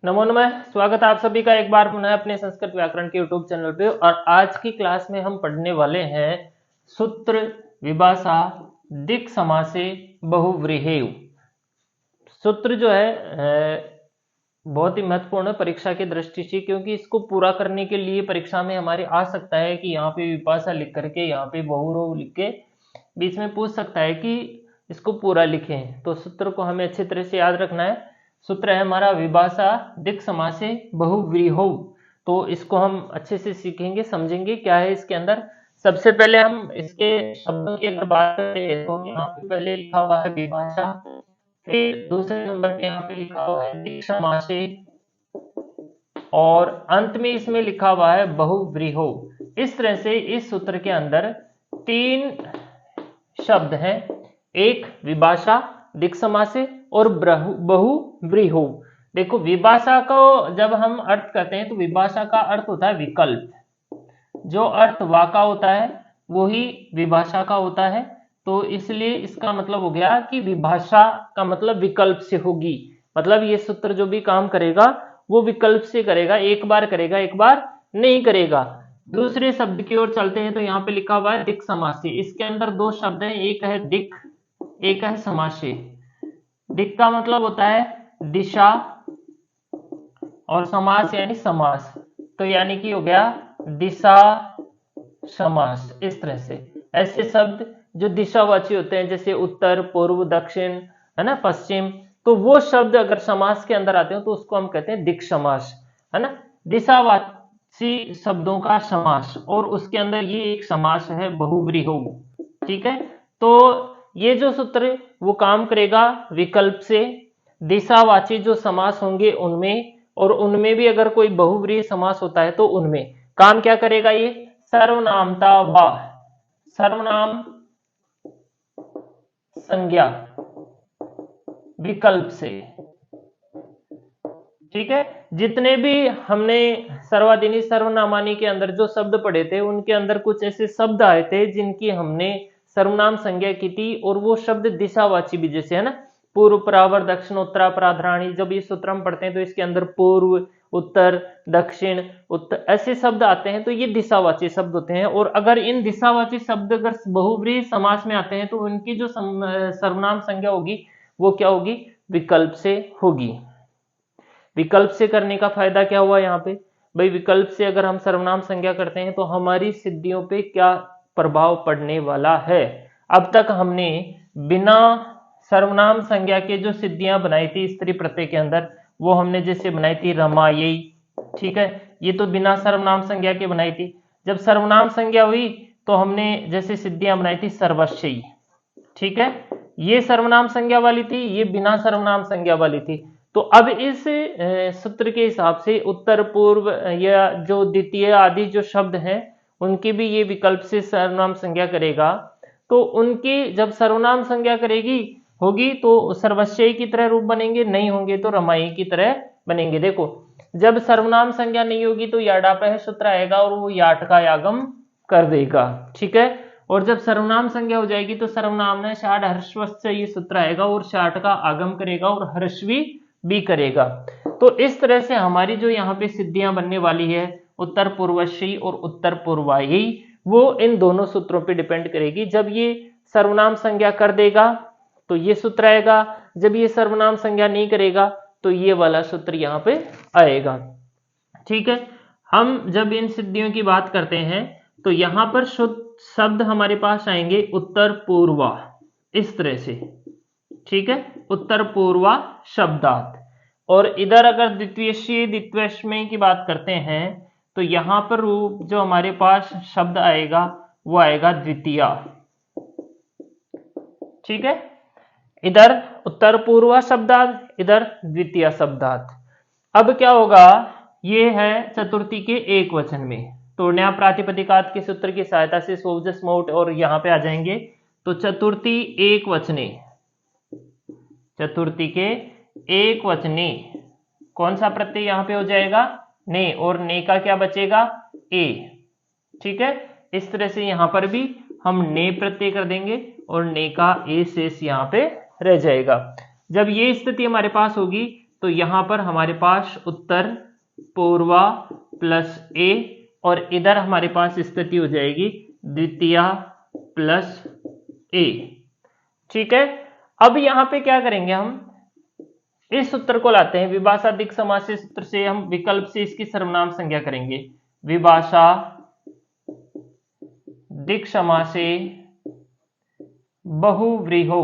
नमो नमः। स्वागत है आप सभी का एक बार पुनः अपने संस्कृत व्याकरण के यूट्यूब चैनल पे। और आज की क्लास में हम पढ़ने वाले हैं सूत्र, विभाषा, दिक् समासे, बहुव्रीहि। सूत्र जो है बहुत ही महत्वपूर्ण है परीक्षा की दृष्टि से, क्योंकि इसको पूरा करने के लिए परीक्षा में हमारे आ सकता है कि यहाँ पे विभाषा लिख करके यहाँ पे बहुव्रीहि लिख के बीच में पूछ सकता है कि इसको पूरा लिखें। तो सूत्र को हमें अच्छी तरह से याद रखना है। सूत्र है हमारा विभाषा दिक् समासे बहुव्रीहौ। तो इसको हम अच्छे से सीखेंगे, समझेंगे क्या है इसके अंदर। सबसे पहले हम इसके शब्दों की अगर बात करें तो यहाँ पे पहले लिखा हुआ है विभाषा, फिर दूसरे नंबर पे यहाँ पे लिखा हुआ है दिक् समासे, और अंत में इसमें लिखा हुआ है बहुव्रीहौ। इस तरह से इस सूत्र के अंदर तीन शब्द हैं, एक विभाषा, दिक् समासे और बहुव्रीहौ। देखो, विभाषा को जब हम अर्थ करते हैं तो विभाषा का अर्थ होता है विकल्प। जो अर्थ वा का होता है वो ही विभाषा का होता है। तो इसलिए इसका मतलब हो गया कि विभाषा का मतलब विकल्प से होगी। मतलब ये सूत्र जो भी काम करेगा वो विकल्प से करेगा, एक बार करेगा एक बार नहीं करेगा। दूसरे शब्द की ओर चलते हैं तो यहाँ पे लिखा हुआ है दिक् समासे। इसके अंदर दो शब्द हैं, एक है दिक्, एक है समासे। दिक् का मतलब होता है दिशा और समास यानी समास। तो यानी कि हो गया दिशा समास। इस तरह से ऐसे शब्द जो दिशावाची होते हैं जैसे उत्तर, पूर्व, दक्षिण, है ना, पश्चिम, तो वो शब्द अगर समास के अंदर आते हो तो उसको हम कहते हैं दिक् समास, है ना, दिशावाची शब्दों का समास। और उसके अंदर ये एक समास है बहुव्रीहौ। ठीक है, तो ये जो सूत्र वो काम करेगा विकल्प से। दिशावाची जो समास होंगे उनमें, और उनमें भी अगर कोई बहुव्रीहि समास होता है तो उनमें काम क्या करेगा, ये सर्वनामता वा, सर्वनाम संज्ञा विकल्प से। ठीक है, जितने भी हमने सर्वाधिनी सर्वनामानी के अंदर जो शब्द पढ़े थे उनके अंदर कुछ ऐसे शब्द आए थे जिनकी हमने सर्वनाम संज्ञा की थी, और वो शब्द दिशावाची भी, जैसे है ना पूर्व, परावर, दक्षिण, उत्तरापराधराणी। जब ये सूत्र हम पढ़ते हैं तो इसके अंदर पूर्व, उत्तर, दक्षिण, उत्तर ऐसे शब्द आते हैं, तो ये दिशावाची शब्द होते हैं। और अगर इन दिशावाची शब्द अगर बहुव्रीहि समास में आते हैं तो उनकी जो सर्वनाम संज्ञा होगी वो क्या होगी, विकल्प से होगी। विकल्प से करने का फायदा क्या हुआ यहाँ पे भाई, विकल्प से अगर हम सर्वनाम संज्ञा करते हैं तो हमारी सिद्धियों पे क्या प्रभाव पड़ने वाला है। अब तक हमने बिना सर्वनाम संज्ञा के जो सिद्धियां बनाई थी स्त्री प्रत्यय के अंदर, वो हमने जैसे बनाई थी रमायै। ठीक है, ये तो बिना सर्वनाम संज्ञा के बनाई थी। जब सर्वनाम संज्ञा हुई तो हमने जैसे सिद्धियां बनाई थी सर्वस्यई। ठीक है, ये सर्वनाम संज्ञा वाली थी, ये बिना सर्वनाम संज्ञा वाली थी। तो अब इस सूत्र के हिसाब से उत्तर, पूर्व या जो द्वितीय आदि जो शब्द हैं उनकी भी ये विकल्प से सर्वनाम संज्ञा करेगा। तो उनकी जब सर्वनाम संज्ञा करेगी होगी तो सर्वस्यई की तरह रूप बनेंगे, नहीं होंगे तो रमाई की तरह बनेंगे। देखो, जब सर्वनाम संज्ञा नहीं होगी तो याडापह सूत्र आएगा और वो याट का यागम कर देगा। ठीक है, और जब सर्वनाम संज्ञा हो जाएगी तो सर्वनाम में शाड हर्षवत से ये सूत्र आएगा और शाट का आगम करेगा और हर्षवी भी करेगा। तो इस तरह से हमारी जो यहाँ पे सिद्धियां बनने वाली है उत्तर पूर्वशी और उत्तर पूर्वायी, वो इन दोनों सूत्रों पे डिपेंड करेगी। जब ये सर्वनाम संज्ञा कर देगा तो ये सूत्र आएगा, जब ये सर्वनाम संज्ञा नहीं करेगा तो ये वाला सूत्र यहाँ पे आएगा। ठीक है, हम जब इन सिद्धियों की बात करते हैं तो यहाँ पर शुद्ध शब्द हमारे पास आएंगे उत्तर पूर्वा, इस तरह से। ठीक है, उत्तर पूर्वा शब्दात। और इधर अगर द्वित्वष्मय की बात करते हैं तो यहां पर रूप जो हमारे पास शब्द आएगा वो आएगा द्वितीया। ठीक है, इधर उत्तर पूर्वा शब्दात, इधर द्वितीय शब्दात। अब क्या होगा, ये है चतुर्थी के एक वचन में, तो न्या प्रातिपदिकात के सूत्र की सहायता से सोवजस मोट और यहाँ पे आ जाएंगे। तो चतुर्थी एक वचने, चतुर्थी के एक वचने कौन सा प्रत्यय यहाँ पे हो जाएगा, ने, और ने का क्या बचेगा, ए। ठीक है, इस तरह से यहाँ पर भी हम ने प्रत्यय कर देंगे और ने का ए शेष यहाँ पे रह जाएगा। जब ये स्थिति हमारे पास होगी तो यहां पर हमारे पास उत्तर पूर्वा प्लस ए, और इधर हमारे पास स्थिति हो जाएगी द्वितीया प्लस ए। ठीक है, अब यहां पे क्या करेंगे, हम इस सूत्र को लाते हैं, विभाषा दिक् समासे सूत्र से हम विकल्प से इसकी सर्वनाम संज्ञा करेंगे। विभाषा दिक् समासे बहुव्रीहौ,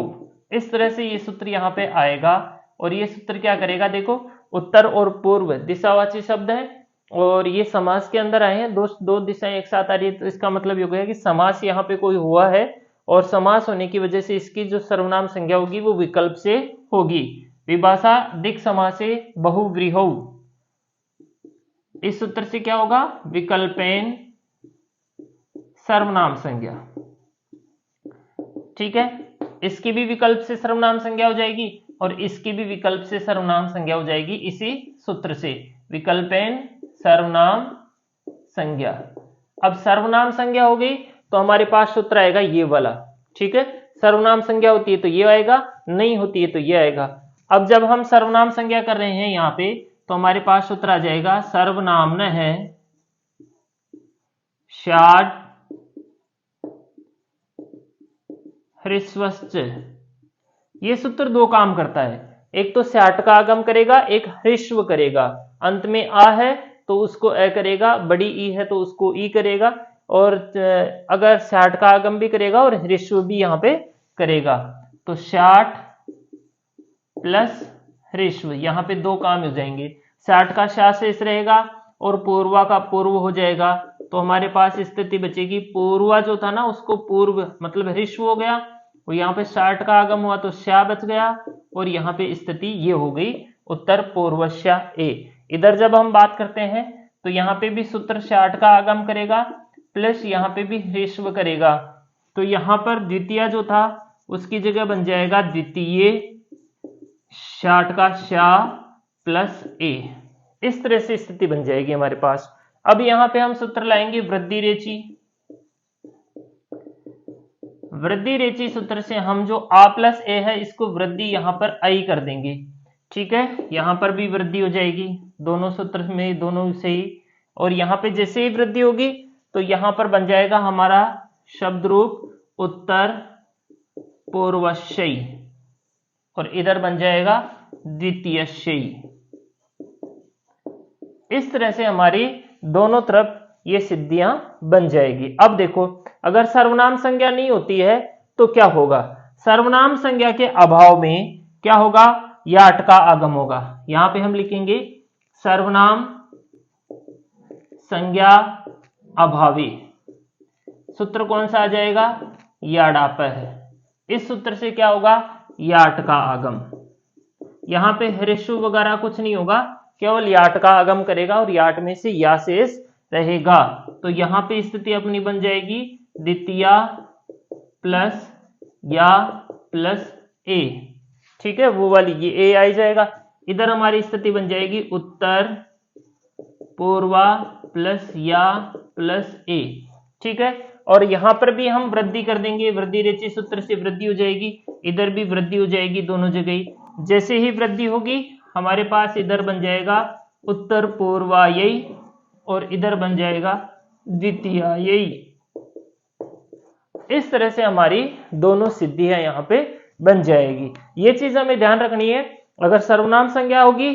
इस तरह से ये सूत्र यहाँ पे आएगा। और ये सूत्र क्या करेगा, देखो उत्तर और पूर्व दिशावाची शब्द है और ये समास के अंदर आए हैं, दो दिशाएं एक साथ आ रही है, तो इसका मतलब ये हो गया कि समास यहाँ पे कोई हुआ है और समास होने की वजह से इसकी जो सर्वनाम संज्ञा होगी वो विकल्प से होगी। विभाषा दिक् समासे बहुव्रीहौ, इस सूत्र से क्या होगा, विकल्पेन सर्वनाम संज्ञा। ठीक है, इसकी भी विकल्प से सर्वनाम संज्ञा हो जाएगी और इसकी भी विकल्प से सर्वनाम संज्ञा हो जाएगी इसी सूत्र से, विकल्पेन सर्वनाम संज्ञा। अब सर्वनाम संज्ञा हो गई तो हमारे पास सूत्र आएगा ये वाला। ठीक है, सर्वनाम संज्ञा होती है तो ये आएगा, नहीं होती है तो ये आएगा। अब जब हम सर्वनाम संज्ञा कर रहे हैं यहाँ पे तो हमारे पास सूत्र आ जाएगा सर्वनामन है स्यात् ह्रस्वश्च। ये सूत्र दो काम करता है, एक तो स्यात् का आगम करेगा, एक ह्रस्व करेगा। अंत में आ है तो उसको ए करेगा, बड़ी ई है तो उसको ई करेगा, और अगर स्यात् का आगम भी करेगा और ह्रस्व भी यहाँ पे करेगा तो स्यात् प्लस ह्रस्व, यहाँ पे दो काम हो जाएंगे। स्यात् का स्या शेष रहेगा और पूर्वा का पूर्व हो जाएगा, तो हमारे पास स्थिति बचेगी पूर्वा जो था ना उसको पूर्व मतलब ह्रस्व हो गया, और यहाँ पे स्यात् का आगम हुआ तो स्या बच गया, और यहाँ पे स्थिति ये हो गई उत्तर पूर्वस्या ए। इधर जब हम बात करते हैं तो यहाँ पे भी सूत्र स्यात् का आगम करेगा प्लस यहाँ पे भी ह्रस्व करेगा, तो यहाँ पर द्वितीय जो था उसकी जगह बन जाएगा द्वितीय स्यात् का स्या प्लस ए। इस तरह से स्थिति बन जाएगी हमारे पास। अब यहाँ पे हम सूत्र लाएंगे वृद्धि रेची। वृद्धि रेची सूत्र से हम जो आ प्लस ए है इसको वृद्धि यहाँ पर आई कर देंगे। ठीक है, यहाँ पर भी वृद्धि हो जाएगी दोनों सूत्र में, दोनों से ही। और यहाँ पे जैसे ही वृद्धि होगी तो यहाँ पर बन जाएगा हमारा शब्द रूप उत्तर पूर्वस्यई, और इधर बन जाएगा द्वितीयस्यई। इस तरह से हमारी दोनों तरफ ये सिद्धियां बन जाएगी। अब देखो अगर सर्वनाम संज्ञा नहीं होती है तो क्या होगा, सर्वनाम संज्ञा के अभाव में क्या होगा, याट का आगम होगा। यहां पे हम लिखेंगे सर्वनाम संज्ञा अभावी, सूत्र कौन सा आ जाएगा, याडाप है। इस सूत्र से क्या होगा, याट का आगम। यहां पे ह्रस्व वगैरह कुछ नहीं होगा, केवल याट का आगम करेगा और याट में से या शेष रहेगा। तो यहां पे स्थिति अपनी बन जाएगी द्वितीया प्लस या प्लस ए। ठीक है, वो वाली ये ए आ जाएगा। इधर हमारी स्थिति बन जाएगी उत्तर पूर्वा प्लस या प्लस ए। ठीक है, और यहां पर भी हम वृद्धि कर देंगे, वृद्धि रेची सूत्र से वृद्धि हो जाएगी, इधर भी वृद्धि हो जाएगी दोनों जगह। जैसे ही वृद्धि होगी हमारे पास इधर बन जाएगा उत्तर पूर्वायई और इधर बन जाएगा द्वितीयायई। इस तरह से हमारी दोनों सिद्धियां यहाँ पे बन जाएगी। ये चीज हमें ध्यान रखनी है। अगर सर्वनाम संज्ञा होगी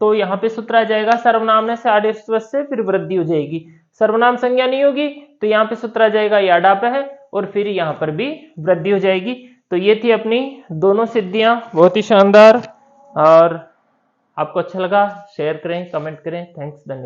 तो यहाँ पे सूत्र आ जाएगा सर्वनाम से आदेश से फिर वृद्धि हो जाएगी। सर्वनाम संज्ञा नहीं होगी तो यहाँ पे सूत्र आ जाएगा याडाप है और फिर यहाँ पर भी वृद्धि हो जाएगी। तो ये थी अपनी दोनों सिद्धियां, बहुत ही शानदार। और आपको अच्छा लगा शेयर करें, कमेंट करें। थैंक्स, धन्यवाद।